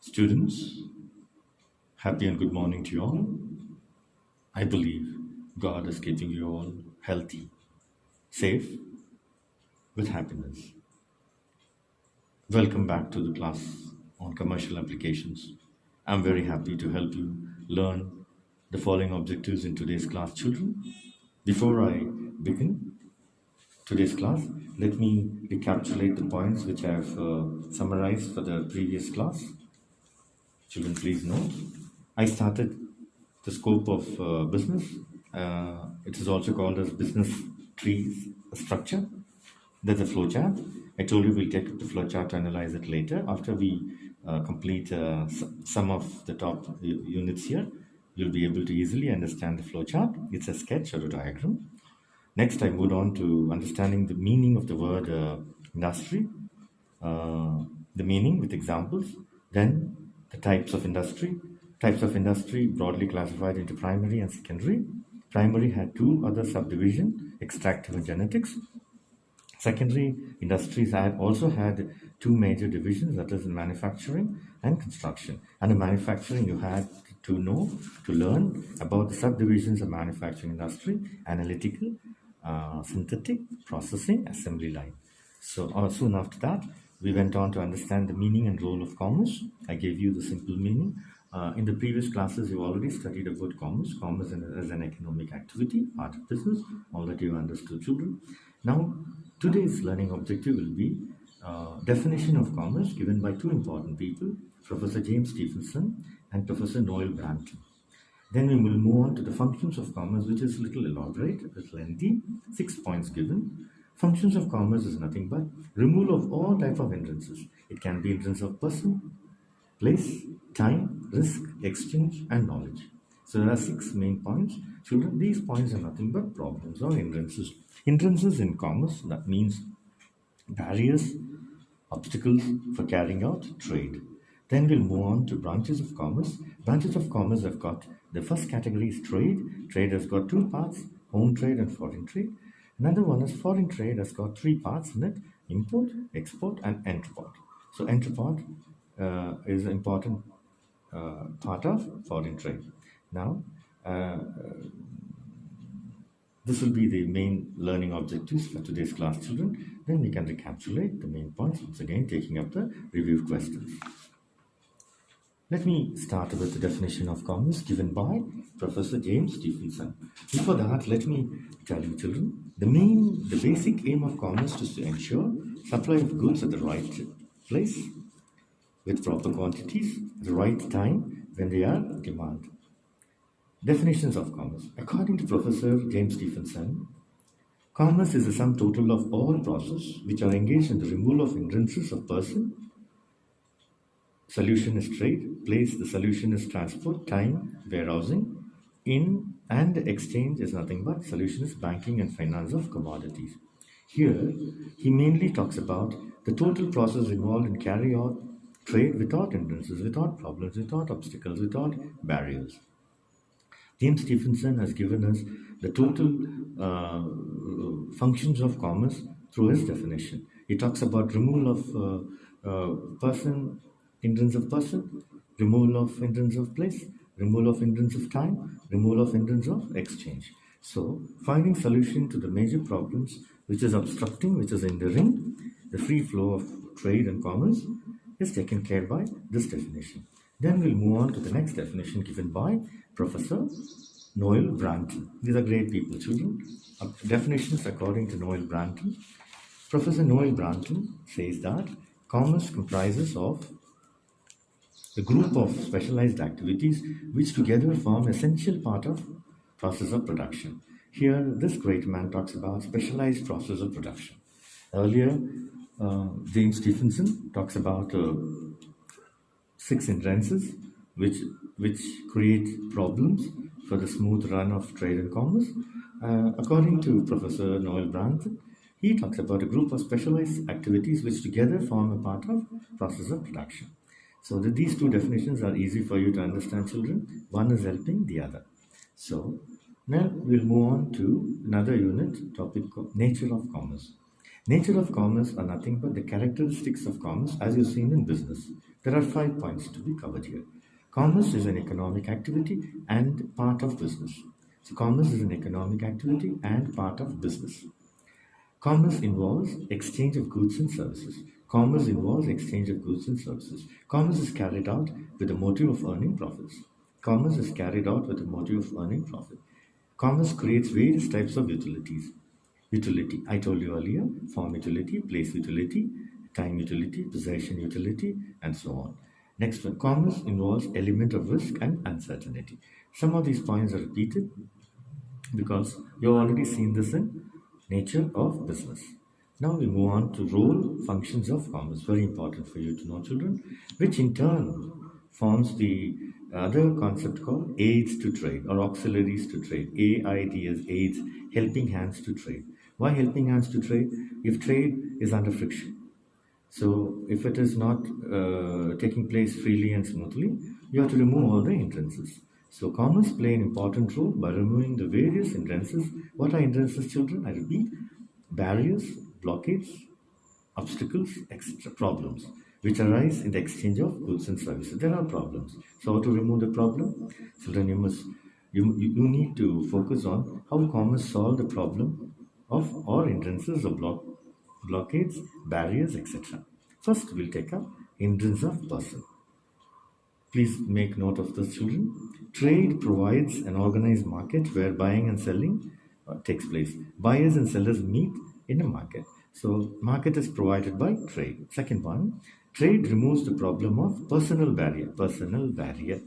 Students, happy and good morning to you all. I believe God is keeping you all healthy, safe, with happiness. Welcome back to the class on commercial applications. I'm very happy to help you learn the following objectives in today's class, children. Before I begin today's class, let me recapitulate the points which I have summarized for the previous class. Children, please note, I started the scope of business. It is also called as business tree structure. There's a flowchart. I told you we'll take the flowchart to analyze it later. After we complete some of the top units here, you'll be able to easily understand the flowchart. It's a sketch or a diagram. Next, I moved on to understanding the meaning of the word industry, the meaning with examples. Then the types of industry. Types of industry broadly classified into primary and secondary. Primary had two other subdivisions, extractive and genetics. Secondary industries also had two major divisions, that is manufacturing and construction. And in manufacturing, you had to learn about the subdivisions of manufacturing industry: analytical, synthetic, processing, assembly line. So soon after that, we went on to understand the meaning and role of commerce. I gave you the simple meaning. In the previous classes, you already studied about commerce. Commerce as an economic activity, part of business, all that you understood, children. Now, today's learning objective will be definition of commerce given by two important people, Professor James Stephenson and Professor Noel Branton. Then we will move on to the functions of commerce, which is a little elaborate, a little lengthy, 6 points given. Functions of commerce is nothing but removal of all type of hindrances. It can be hindrance of person, place, time, risk, exchange, and knowledge. So there are 6 main points. Children, these points are nothing but problems or hindrances. Hindrances in commerce, that means barriers, obstacles for carrying out trade. Then we'll move on to branches of commerce. Branches of commerce have got, the first category is trade. Trade has got 2 parts, home trade and foreign trade. Another one is foreign trade, has got 3 parts in it: import, export, and entrepot. So entrepot is an important part of foreign trade. Now, this will be the main learning objectives for today's class, children. Then we can recapitulate the main points, once again taking up the review questions. Let me start with the definition of commerce given by Professor James Stephenson. Before that, let me tell you, children, the basic aim of commerce is to ensure supply of goods at the right place, with proper quantities, at the right time when they are in demand. Definitions of commerce. According to Professor James Stephenson, commerce is the sum total of all processes which are engaged in the removal of hindrances of person. Solution is trade, place, the solution is transport, time, warehousing, in and exchange is nothing but, solution is banking and finance of commodities. Here, he mainly talks about the total process involved in carry out trade without hindrances, without problems, without obstacles, without barriers. James Stephenson has given us the total functions of commerce through his definition. He talks about removal of person, hindrance of person, removal of hindrance of place, removal of hindrance of time, removal of hindrance of exchange. So, finding solution to the major problems which is obstructing, which is hindering the free flow of trade and commerce is taken care by this definition. Then we'll move on to the next definition given by Professor Noel Branton. These are great people, children. Definitions according to Noel Branton. Professor Noel Branton says that commerce comprises of a group of specialized activities which together form essential part of process of production. Here, this great man talks about specialized process of production. Earlier, James Stephenson talks about 6 hindrances which create problems for the smooth run of trade and commerce. According to Professor Noel Branton, he talks about a group of specialized activities which together form a part of process of production. So these 2 definitions are easy for you to understand, children. One is helping the other. So now we'll move on to another unit, topic called nature of commerce. Nature of commerce are nothing but the characteristics of commerce as you've seen in business. There are 5 points to be covered here. Commerce is an economic activity and part of business. So commerce is an economic activity and part of business. Commerce involves exchange of goods and services. Commerce involves exchange of goods and services. Commerce is carried out with the motive of earning profits. Commerce is carried out with the motive of earning profit. Commerce creates various types of utilities. Utility, I told you earlier, form utility, place utility, time utility, possession utility, and so on. Next one, commerce involves element of risk and uncertainty. Some of these points are repeated because you've already seen this in nature of business. Now we move on to role functions of commerce. Very important for you to know, children, which in turn forms the other concept called aids to trade or auxiliaries to trade. AIDS, aids, helping hands to trade. Why helping hands to trade? If trade is under friction, so if it is not taking place freely and smoothly, you have to remove all the hindrances. So commerce play an important role by removing the various hindrances. What are hindrances, children? I repeat, barriers, blockades, obstacles, etc. Problems which arise in the exchange of goods and services. There are problems. So how to remove the problem? Children, you need to focus on how commerce solve the problem of or hindrances or blockades, barriers, etc. First, we'll take up hindrance of person. Please make note of this, children. Trade provides an organized market where buying and selling takes place. Buyers and sellers meet in a market. So, market is provided by trade. Second one, trade removes the problem of personal barrier. Personal barrier.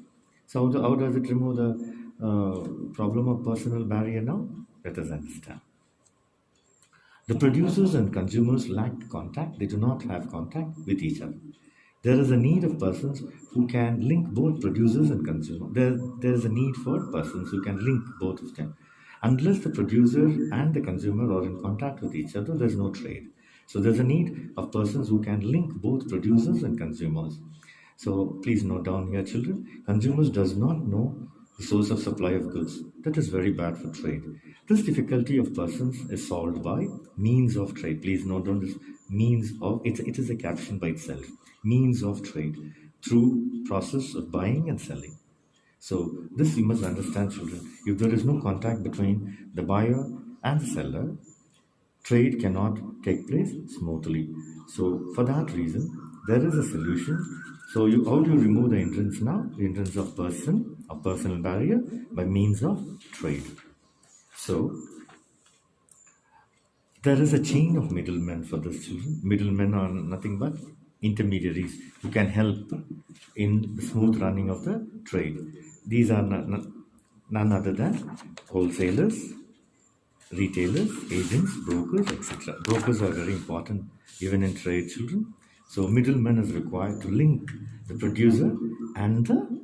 So, how does it remove the problem of personal barrier now? Let us understand. The producers and consumers lack contact. They do not have contact with each other. There is a need of persons who can link both producers and consumers. There is a need for persons who can link both of them. Unless the producer and the consumer are in contact with each other, there is no trade. So there's a need of persons who can link both producers and consumers. So please note down here, children, consumers does not know the source of supply of goods. That is very bad for trade. This difficulty of persons is solved by means of trade. Please note down this means of, it is a caption by itself. Means of trade through process of buying and selling. So this you must understand, children. If there is no contact between the buyer and the seller, trade cannot take place smoothly. So for that reason, there is a solution. So how do you remove the hindrance now? The hindrance of person, a personal barrier, by means of trade. So there is a chain of middlemen for this, children. Middlemen are nothing but intermediaries who can help in the smooth running of the trade. These are none other than wholesalers, retailers, agents, brokers, etc. Brokers are very important even in trade, children. So middleman is required to link the producer and the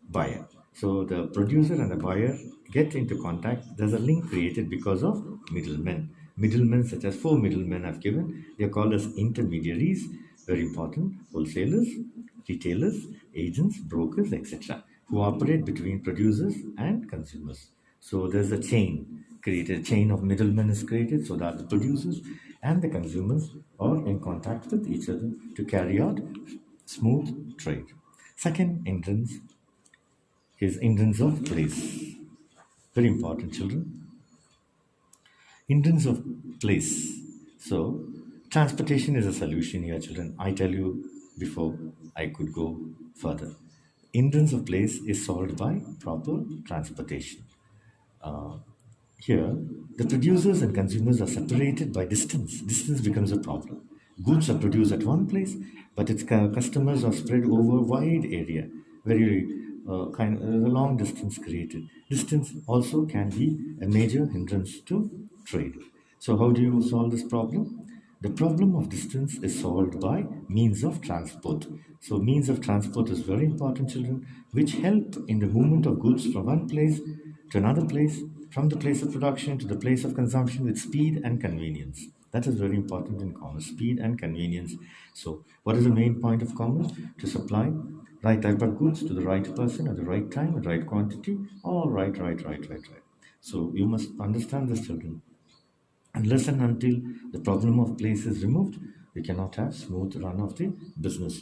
buyer. So the producer and the buyer get into contact. There's a link created because of middlemen. Middlemen, such as 4 middlemen I've given, they are called as intermediaries. Very important. Wholesalers, retailers, agents, brokers, etc. who operate between producers and consumers. So there's a chain created. A chain of middlemen is created so that the producers and the consumers are in contact with each other to carry out smooth trade. Second hindrance is hindrance of place. Very important, children. Hindrance of place. So transportation is a solution here, children. I tell you before I could go further. Hindrance of place is solved by proper transportation. Here, the producers and consumers are separated by distance. Distance becomes a problem. Goods are produced at one place, but its customers are spread over a wide area. Very a long distance created. Distance also can be a major hindrance to trade. So how do you solve this problem? The problem of distance is solved by means of transport. So means of transport is very important, children, which help in the movement of goods from one place to another place, from the place of production to the place of consumption with speed and convenience. That is very important in commerce, speed and convenience. So what is the main point of commerce? To supply right type of goods to the right person at the right time, at right quantity, all right. So you must understand this, children. Unless and until the problem of place is removed, we cannot have smooth run of the business.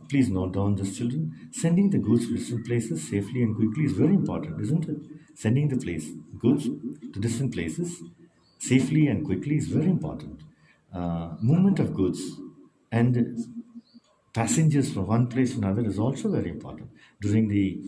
Please note down this, children. Sending the goods to distant places safely and quickly is very important, isn't it? Sending the goods to distant places safely and quickly is very important. Movement of goods and passengers from one place to another is also very important. During the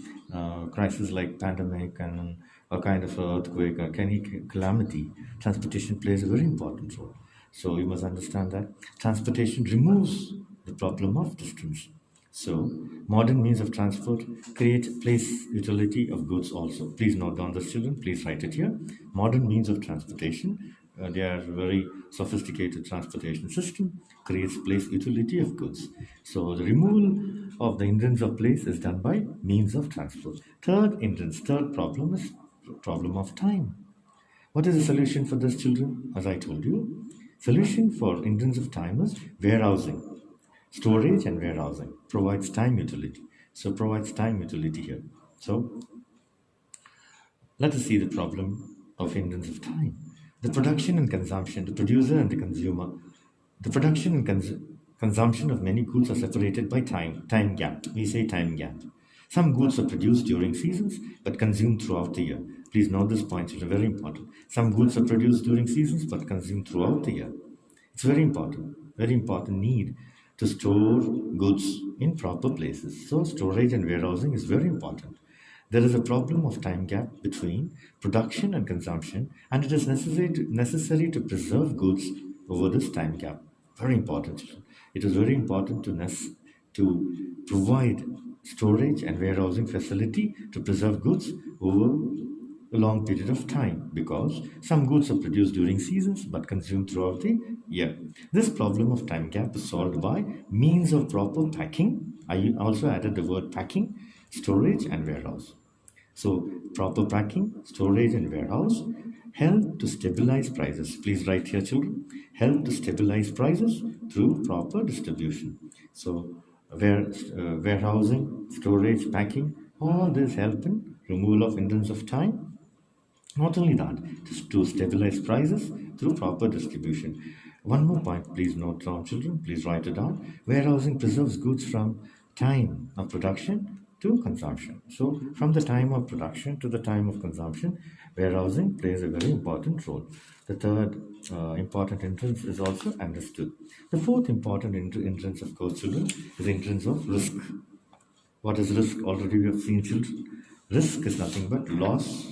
crisis like pandemic and a kind of earthquake or any calamity, transportation plays a very important role. So you must understand that transportation removes the problem of distance. So modern means of transport create place utility of goods also. Please note down this, children. Please write it here. Modern means of transportation, they are very sophisticated transportation system, creates place utility of goods. So the removal of the hindrance of place is done by means of transport. Third problem is problem of time. What is the solution for this, children? As I told you, solution for hindrance of time is warehousing. Storage and warehousing provides time utility. So provides time utility here. So let us see the problem of hindrance of time. The production and consumption, the producer and the consumer, the production and consumption of many goods are separated by time gap. We say time gap. Some goods are produced during seasons but consumed throughout the year. Please note this point, it's very important. Some goods are produced during seasons but consumed throughout the year. It's very important need to store goods in proper places. So storage and warehousing is very important. There is a problem of time gap between production and consumption, and it is necessary to preserve goods over this time gap. Very important. It is very important to provide storage and warehousing facility to preserve goods over a long period of time, because some goods are produced during seasons but consumed throughout the year. This problem of time gap is solved by means of proper packing. I also added the word packing, storage and warehouse. So proper packing, storage and warehouse help to stabilize prices. Please write here, children. Help to stabilize prices through proper distribution. So warehousing, storage, packing, all this help in removal of hindrance of time. Not only that, to stabilize prices through proper distribution. One more point, please note down, children. Please write it down. Warehousing preserves goods from time of production to consumption. So, from the time of production to the time of consumption, warehousing plays a very important role. The third important hindrance is also understood. The fourth important hindrance, of course, children, is the hindrance of risk. What is risk? Already we have seen, children. Risk is nothing but loss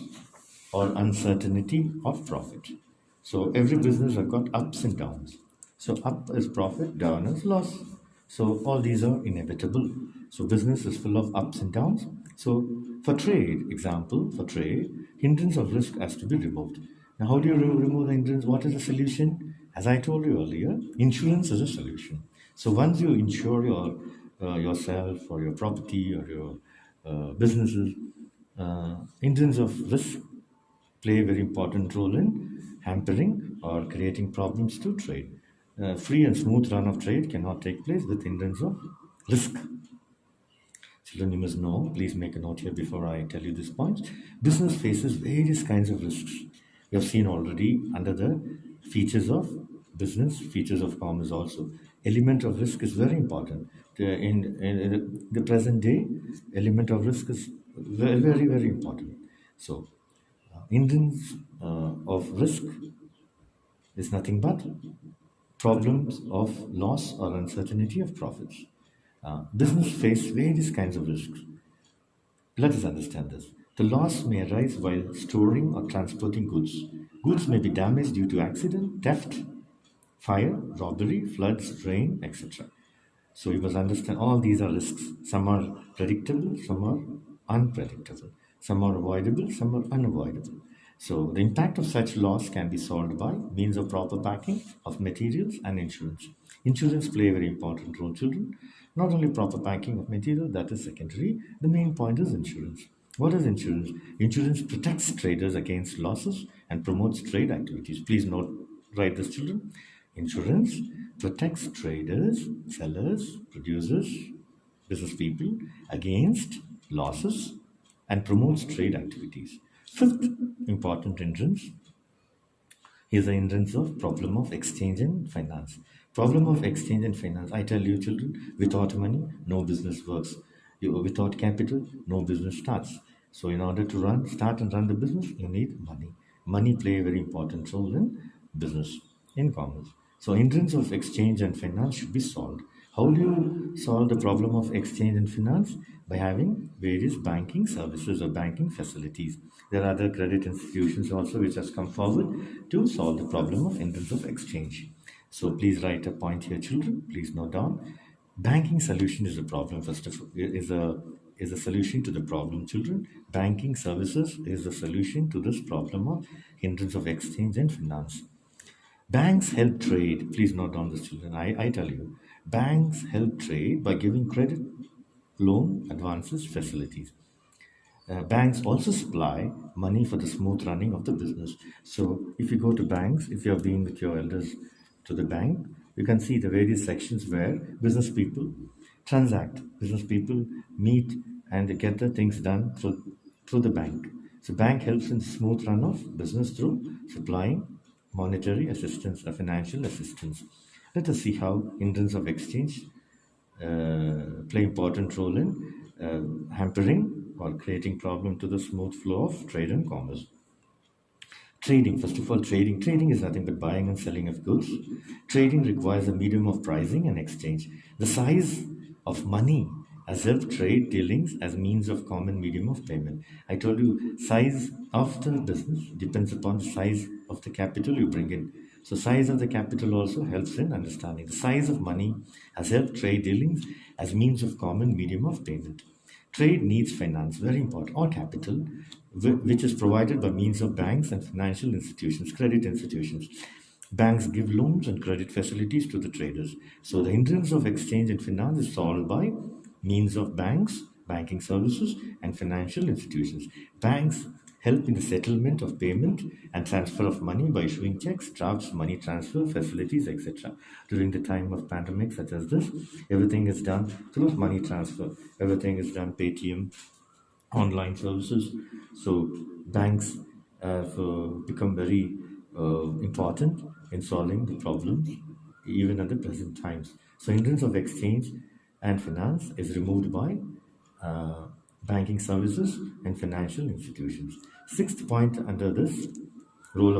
or uncertainty of profit. So every business has got ups and downs. So up is profit, down is loss. So all these are inevitable. So business is full of ups and downs. So for trade, hindrance of risk has to be removed. Now how do you remove the hindrance? What is the solution? As I told you earlier, insurance is a solution. So once you insure yourself or your property or your businesses, hindrance of risk play a very important role in hampering or creating problems to trade. Free and smooth run of trade cannot take place with hindrance of risk. Children, you must know, please make a note here before I tell you this point. Business faces various kinds of risks. We have seen already under the features of business, features of commerce also. Element of risk is very important. In the present day, element of risk is very, very, very important. So, hindrance of risk is nothing but problems of loss or uncertainty of profits. Business face various kinds of risks. Let us understand this. The loss may arise while storing or transporting goods. Goods may be damaged due to accident, theft, fire, robbery, floods, rain, etc. So you must understand all these are risks. Some are predictable, some are unpredictable. Some are avoidable, some are unavoidable. So the impact of such loss can be solved by means of proper packing of materials and insurance. Insurance play a very important role, children. Not only proper packing of material, that is secondary. The main point is insurance. What is insurance? Insurance protects traders against losses and promotes trade activities. Please note, write this, children. Insurance protects traders, sellers, producers, business people against losses and promotes trade activities. Fifth important hindrance Here's the hindrance of problem of exchange and finance. Problem of exchange and finance. I tell you, children, without money, no business works. Without capital, no business starts. So, in order to start and run the business, you need money. Money play a very important role in business, in commerce. So, hindrance of exchange and finance should be solved. How do you solve the problem of exchange and finance? By having various banking services or banking facilities. There are other credit institutions also which has come forward to solve the problem of hindrance of exchange. So please write a point here, children. Please note down. Banking solution is a problem. First of all, is a solution to the problem, children. Banking services is a solution to this problem of hindrance of exchange and finance. Banks help trade. Please note down this, children. I tell you, banks help trade by giving credit, loan, advances, facilities. Banks also supply money for the smooth running of the business. So, if you go to banks, if you have been with your elders to the bank, you can see the various sections where business people transact. Business people meet and they get the things done through the bank. So, bank helps in smooth run of business through supplying monetary assistance or financial assistance. Let us see how hindrance of exchange play important role in hampering or creating problem to the smooth flow of trade and commerce. Trading, first of all, trading is nothing but buying and selling of goods. Trading requires a medium of pricing and exchange. The size of money has helped trade dealings as means of common medium of payment. I told you, size of the business depends upon the size of the capital you bring in. So size of the capital also helps in understanding. The size of money has helped trade dealings as means of common medium of payment. Trade needs finance, very important, or capital, which is provided by means of banks and financial institutions, credit institutions. Banks give loans and credit facilities to the traders. So the hindrance of exchange and finance is solved by means of banks, banking services, and financial institutions. Banks help in the settlement of payment and transfer of money by issuing checks, drafts, money transfer facilities, etc. During the time of pandemic such as this, everything is done through money transfer. Everything is done Paytm, online services. So banks have become very important in solving the problems even at the present times. So hindrance of exchange and finance is removed by banking services and financial institutions. Sixth point under this role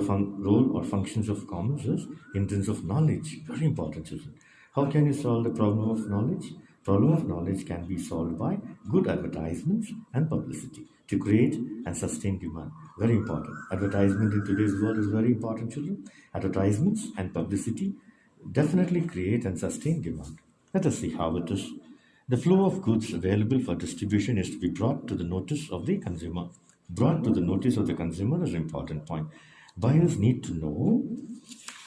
or functions of commerce is hindrance of knowledge. Very important, children. How can you solve the problem of knowledge? Problem of knowledge can be solved by good advertisements and publicity to create and sustain demand. Very important. Advertisement in today's world is very important, children. Advertisements and publicity definitely create and sustain demand. Let us see how it is. The flow of goods available for distribution is to be brought to the notice of the consumer. Brought to the notice of the consumer is an important point. Buyers need to know,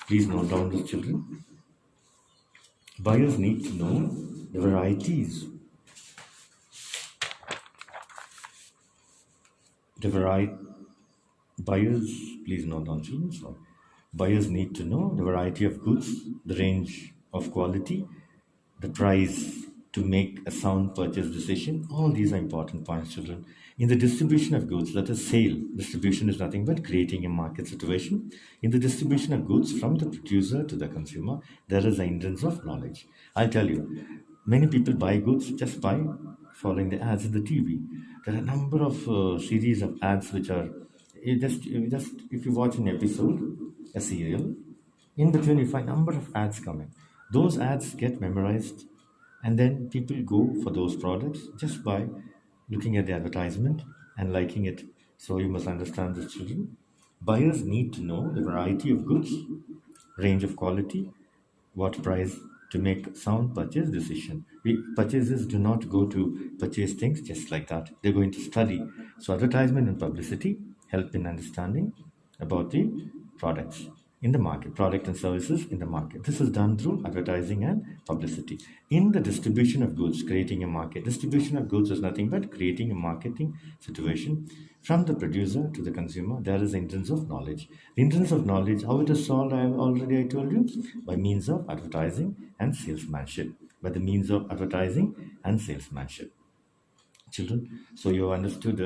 please note down this, children. Buyers need to know the varieties. Buyers, please note down, children. Sorry. Buyers need to know the variety of goods, the range of quality, the price to make a sound purchase decision. All these are important points, children. In the distribution of goods, let us sale. Distribution is nothing but creating a market situation. In the distribution of goods from the producer to the consumer, there is a hindrance of knowledge. I'll tell you, many people buy goods just by following the ads in the TV. There are a number of series of ads which are just if you watch an episode, a serial, in between you find number of ads coming. Those ads get memorized, and then people go for those products just by looking at the advertisement and liking it. So you must understand this, children. Buyers need to know the variety of goods, range of quality, what price to make sound purchase decision. Purchasers do not go to purchase things just like that. They're going to study. So advertisement and publicity help in understanding about the products in the market, product and services in the market. This is done through advertising and publicity. In the distribution of goods, creating a market. Distribution of goods is nothing but creating a marketing situation from the producer to the consumer. There is hindrance of knowledge. The hindrance of knowledge, how it is solved, I told you, by means of advertising and salesmanship. By the means of advertising and salesmanship. Children, so you understood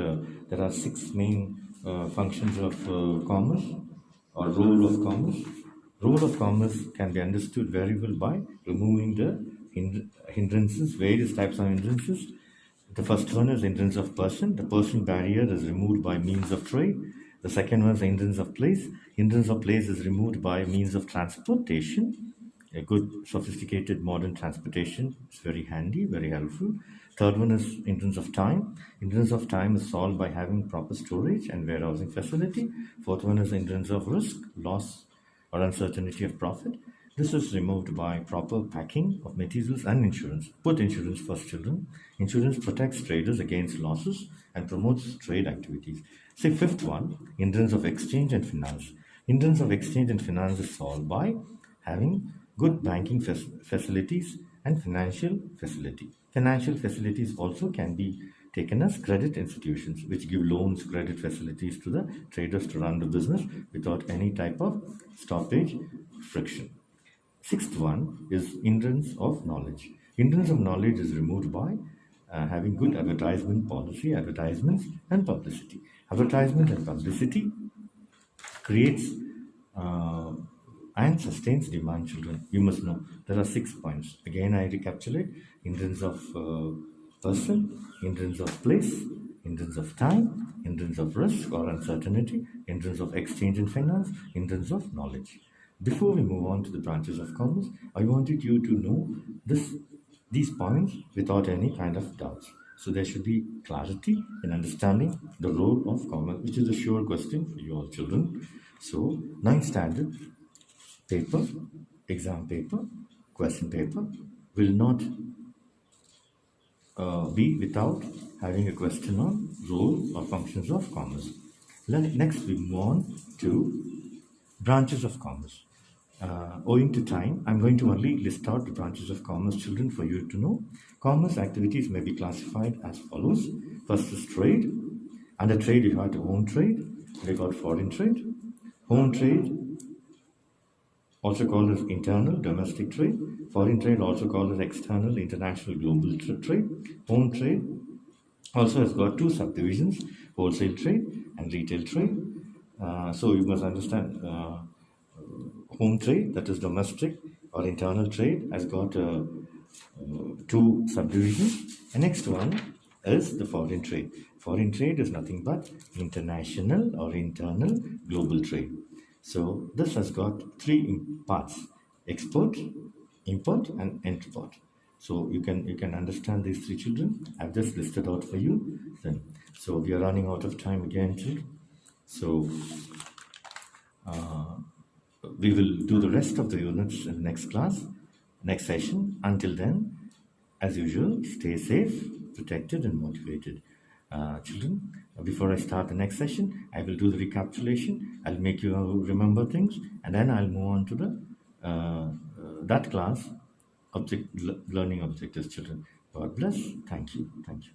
there are six main functions of commerce. or role of commerce. Role of commerce can be understood very well by removing the hindrances, various types of hindrances. The first one is hindrance of person. The person barrier is removed by means of trade. The second one is hindrance of place. Hindrance of place is removed by means of transportation. A good sophisticated modern transportation is very handy, very helpful. Third one is hindrance of time. Hindrance of time is solved by having proper storage and warehousing facility. Fourth one is hindrance of risk, loss, or uncertainty of profit. This is removed by proper packing of materials and insurance. Put insurance first, children. Insurance protects traders against losses and promotes trade activities. Say fifth one, hindrance of exchange and finance. Hindrance of exchange and finance is solved by having good banking facilities and financial facility. Financial facilities also can be taken as credit institutions, which give loans, credit facilities to the traders to run the business without any type of stoppage, friction. Sixth one is hindrance of knowledge. Hindrance of knowledge is removed by having good advertisement policy, advertisements, and publicity. Advertisement and publicity creates and sustains demand, children. You must know there are 6 points. Again, I recapitulate: hindrance of person, hindrance of place, hindrance of time, hindrance of risk or uncertainty, hindrance of exchange and finance, hindrance of knowledge. Before we move on to the branches of commerce, I wanted you to know these points without any kind of doubts. So there should be clarity in understanding the role of commerce, which is a sure question for you all, children. So, 9th standard paper, exam paper, question paper will not be without having a question on role or functions of commerce. Next, we move on to branches of commerce. Owing to time, I'm going to only list out the branches of commerce, children, for you to know. Commerce activities may be classified as follows. First is trade. Under trade, you have the home trade. We got foreign trade. Home trade, also called as internal, domestic trade. Foreign trade, also called as external, international, global trade. Home trade also has got two subdivisions: wholesale trade and retail trade. So you must understand, home trade, that is domestic or internal trade, has got two subdivisions. The next one is the foreign trade. Foreign trade is nothing but international or internal global trade. So this has got three parts: export, import, and export. So you can understand these three, children. I've just listed out for you. Then, so we are running out of time again, children. So we will do the rest of the units in the next class, next session. Until then, as usual, stay safe, protected, and motivated. Children, before I start the next session, I will do the recapitulation. I'll make you remember things, and then I'll move on to the that class, learning objectives, children. God bless. Thank you. Thank you.